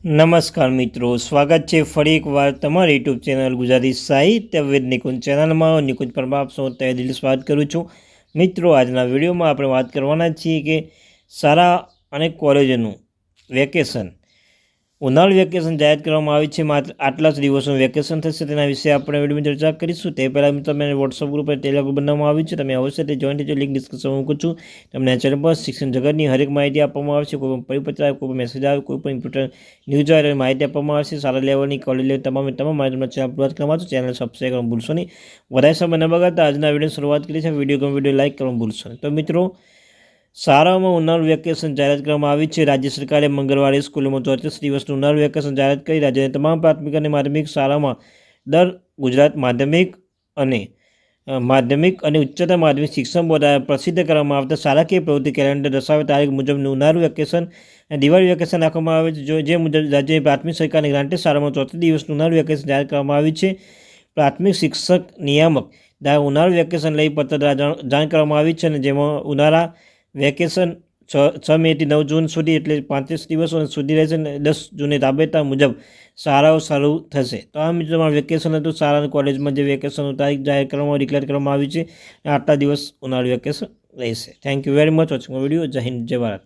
નમસ્કાર મિત્રો, સ્વાગત છે ફરી એકવાર તમારી યુટ્યુબ ચેનલ ગુજરાતી સાહિત્ય વિદ નિકુંજ ચેનલમાં. નિકુંજ પરમાર છું, તહે દિલ સ્વાગત કરું છું. મિત્રો, આજના વિડીયોમાં આપણે વાત કરવાના છીએ કે શાળા અને કોલેજનું વેકેશન, ઉનાળુ વેકેશન જાહેર કરવામાં આવી છે. માત્ર આટલા જ દિવસનું વેકેશન થશે, તેના વિશે આપણે વિડીયોમાં ચર્ચા કરીશું. તે પહેલાં મિત્રો, મેં વોટ્સઅપ ગ્રુપ અને ટેલિગ્રામ ગ્રુપ બનાવવામાં આવ્યું છે. તમે અવશ્ય તે જોઈન થજો, લિંક ડિસ્ક્રિપ્શનમાં મૂકું છું. તમને આ ચેનલ પર શિક્ષણ જગતની હરેક માહિતી આપવામાં આવશે. કોઈ પણ પરિપત્ર આવે, કોઈ પણ મેસેજ આવે, કોઈ પણ ઇમ્પોર્ટન્ટ ન્યૂઝ આવે, માહિતી આપવામાં આવશે. શાળા લેવલની, કોલેજ લેવલ, તમામ માહિતી તમને ચેનલ અપલોડ કરવામાં આવશે. ચેનલ સબસ્ક્રાઈબ કરવાનું ભૂલશો નહીં. વધારે સમય ન બગાડતા આજના વિડીયો શરૂઆત કરી છે. વિડીયો લાઈક કરવાનું ભૂલશો નહીં. તો મિત્રો, શાળાઓમાં ઉનાળુ વેકેશન જાહેરાત કરવામાં આવી છે. રાજ્ય સરકારે મંગળવારે સ્કૂલોમાં 34 દિવસનું ઉનાળુ વેકેશન જાહેરાત કરી રાજ્યની તમામ પ્રાથમિક અને માધ્યમિક શાળામાં ગુજરાત માધ્યમિક અને ઉચ્ચતર માધ્યમિક શિક્ષણ બોર્ડ દ્વારા પ્રસિદ્ધ કરવામાં આવતા શાળાકીય પ્રવૃત્તિ કેલેન્ડર દર્શાવે તારીખ મુજબનું ઉનાળુ વેકેશન અને દિવાળી વેકેશન રાખવામાં આવે છે. જે મુજબ રાજ્યની પ્રાથમિક સરકારની ગ્રાન્ટેડ શાળામાં 34 દિવસનું ઉનાળુ વેકેશન જાહેર કરવામાં આવ્યું છે. પ્રાથમિક શિક્ષક નિયામક દ્વારા ઉનાળુ વેકેશન લઈ પત્ર દ્વારા જાણ કરવામાં આવી છે, અને જેમાં ઉનાળા વેકેશન 6 મેથી 9 જૂન સુધી એટલે 35 દિવસો સુધી રહેશે, અને 10 જૂને રાબેતા મુજબ શાળાઓ શરૂ થશે. તો આ મિત્રો તમારું વેકેશન હતું. શાળા અને કોલેજમાં જે વેકેશનનું તારીખ જાહેર કરવામાં ડિક્લેર કરવામાં આવી છે, આટલા દિવસ ઉનાળુ વેકેશન રહેશે. Thank you very much watching video. જય હિન્દ, જય ભારત.